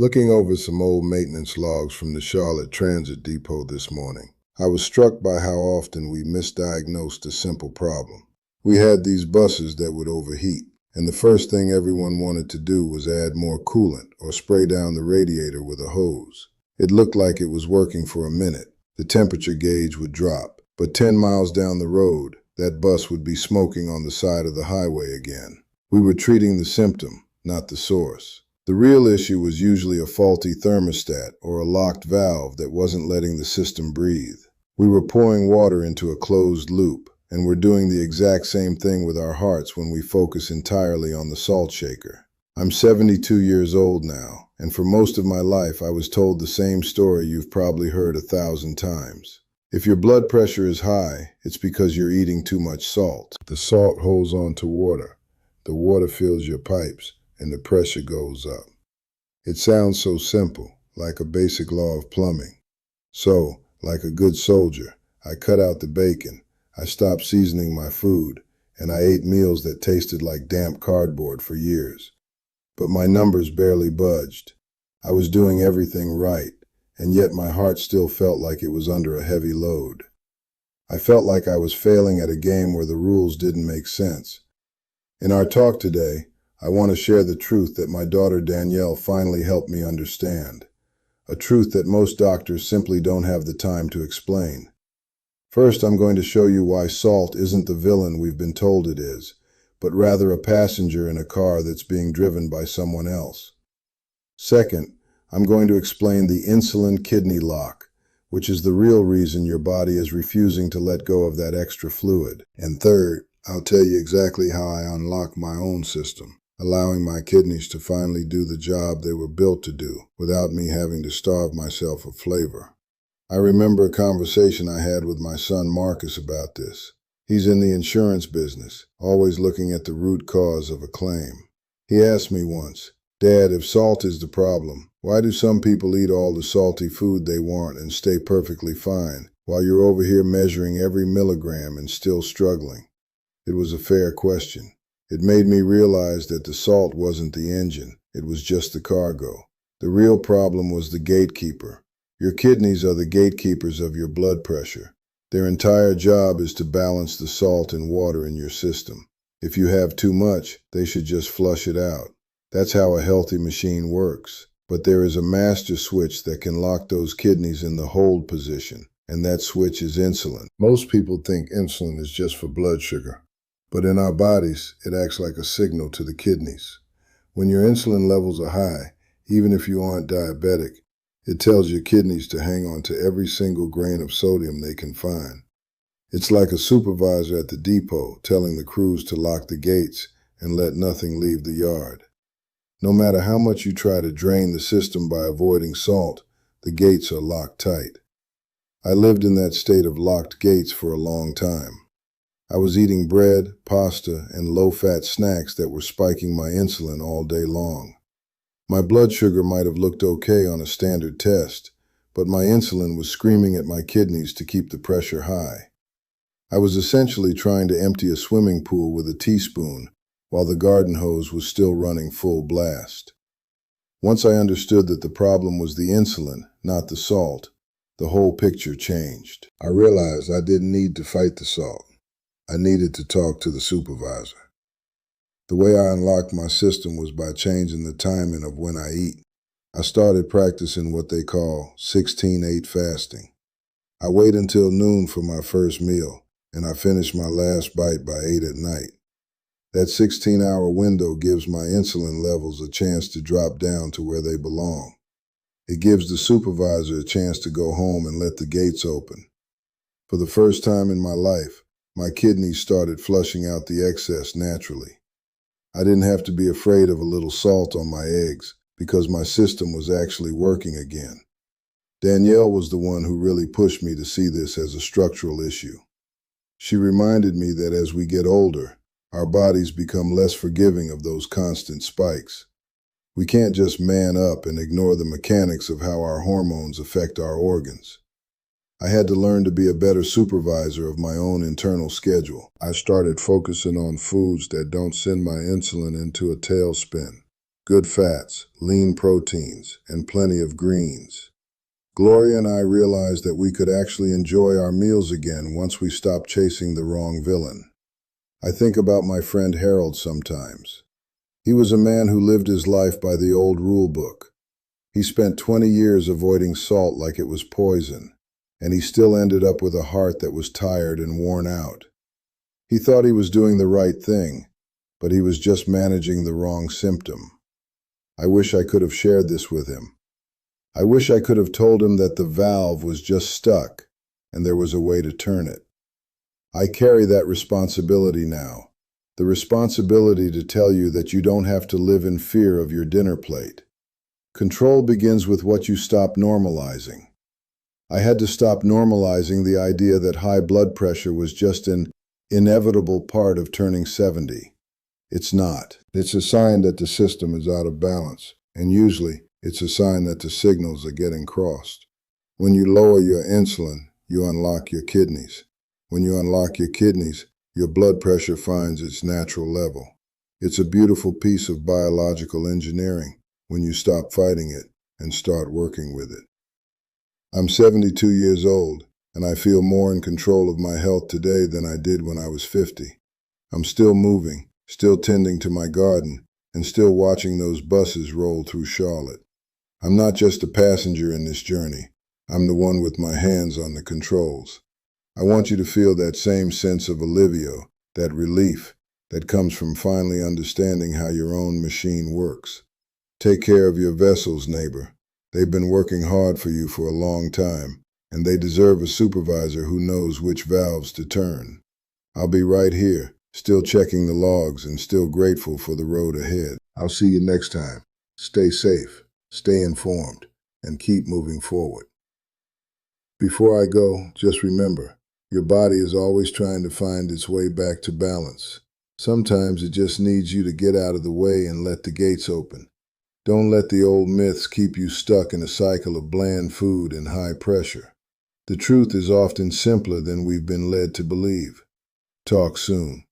Looking over some old maintenance logs from the Charlotte Transit Depot this morning, I was struck by how often we misdiagnosed a simple problem. We had these buses that would overheat, and the first thing everyone wanted to do was add more coolant or spray down the radiator with a hose. It looked like it was working for a minute. The temperature gauge would drop, but 10 miles down the road, that bus would be smoking on the side of the highway again. We were treating the symptom, not the source. The real issue was usually a faulty thermostat or a locked valve that wasn't letting the system breathe. We were pouring water into a closed loop, and we're doing the exact same thing with our hearts when we focus entirely on the salt shaker. I'm 72 years old now, and for most of my life I was told the same story you've probably heard 1,000 times. If your blood pressure is high, it's because you're eating too much salt. The salt holds on to water. The water fills your pipes, and the pressure goes up. It sounds so simple, like a basic law of plumbing. So, like a good soldier, I cut out the bacon, I stopped seasoning my food, and I ate meals that tasted like damp cardboard for years. But my numbers barely budged. I was doing everything right, and yet my heart still felt like it was under a heavy load. I felt like I was failing at a game where the rules didn't make sense. In our talk today, I want to share the truth that my daughter Danielle finally helped me understand. A truth that most doctors simply don't have the time to explain. First, I'm going to show you why salt isn't the villain we've been told it is, but rather a passenger in a car that's being driven by someone else. Second, I'm going to explain the insulin kidney lock, which is the real reason your body is refusing to let go of that extra fluid. And third, I'll tell you exactly how I unlock my own system, allowing my kidneys to finally do the job they were built to do without me having to starve myself of flavor. I remember a conversation I had with my son Marcus about this. He's in the insurance business, always looking at the root cause of a claim. He asked me once, "Dad, if salt is the problem, why do some people eat all the salty food they want and stay perfectly fine, while you're over here measuring every milligram and still struggling?" It was a fair question. It made me realize that the salt wasn't the engine, it was just the cargo. The real problem was the gatekeeper. Your kidneys are the gatekeepers of your blood pressure. Their entire job is to balance the salt and water in your system. If you have too much, they should just flush it out. That's how a healthy machine works. But there is a master switch that can lock those kidneys in the hold position, and that switch is insulin. Most people think insulin is just for blood sugar. But in our bodies, it acts like a signal to the kidneys. When your insulin levels are high, even if you aren't diabetic, it tells your kidneys to hang on to every single grain of sodium they can find. It's like a supervisor at the depot telling the crews to lock the gates and let nothing leave the yard. No matter how much you try to drain the system by avoiding salt, the gates are locked tight. I lived in that state of locked gates for a long time. I was eating bread, pasta, and low-fat snacks that were spiking my insulin all day long. My blood sugar might have looked okay on a standard test, but my insulin was screaming at my kidneys to keep the pressure high. I was essentially trying to empty a swimming pool with a teaspoon, while the garden hose was still running full blast. Once I understood that the problem was the insulin, not the salt, the whole picture changed. I realized I didn't need to fight the salt. I needed to talk to the supervisor. The way I unlocked my system was by changing the timing of when I eat. I started practicing what they call 16-8 fasting. I wait until noon for my first meal, and I finish my last bite by 8 at night. That 16-hour window gives my insulin levels a chance to drop down to where they belong. It gives the supervisor a chance to go home and let the gates open. For the first time in my life, my kidneys started flushing out the excess naturally. I didn't have to be afraid of a little salt on my eggs because my system was actually working again. Danielle was the one who really pushed me to see this as a structural issue. She reminded me that as we get older, our bodies become less forgiving of those constant spikes. We can't just man up and ignore the mechanics of how our hormones affect our organs. I had to learn to be a better supervisor of my own internal schedule. I started focusing on foods that don't send my insulin into a tailspin. good fats, lean proteins, and plenty of greens. Gloria and I realized that we could actually enjoy our meals again once we stopped chasing the wrong villain. I think about my friend Harold sometimes. He was a man who lived his life by the old rule book. He spent 20 years avoiding salt like it was poison, and he still ended up with a heart that was tired and worn out. He thought he was doing the right thing, but he was just managing the wrong symptom. I wish I could have shared this with him. I wish I could have told him that the valve was just stuck and there was a way to turn it. I carry that responsibility now, the responsibility to tell you that you don't have to live in fear of your dinner plate. Control begins with what you stop normalizing. I had to stop normalizing the idea that high blood pressure was just an inevitable part of turning 70. It's not. It's a sign that the system is out of balance, and usually it's a sign that the signals are getting crossed. When you lower your insulin, you unlock your kidneys. When you unlock your kidneys, your blood pressure finds its natural level. It's a beautiful piece of biological engineering when you stop fighting it and start working with it. I'm 72 years old, and I feel more in control of my health today than I did when I was 50. I'm still moving, still tending to my garden, and still watching those buses roll through Charlotte. I'm not just a passenger in this journey. I'm the one with my hands on the controls. I want you to feel that same sense of alivio, that relief that comes from finally understanding how your own machine works. Take care of your vessels, neighbor. They've been working hard for you for a long time, and they deserve a supervisor who knows which valves to turn. I'll be right here, still checking the logs and still grateful for the road ahead. I'll see you next time. Stay safe, stay informed, and keep moving forward. Before I go, just remember, your body is always trying to find its way back to balance. Sometimes it just needs you to get out of the way and let the gates open. Don't let the old myths keep you stuck in a cycle of bland food and high pressure. The truth is often simpler than we've been led to believe. Talk soon.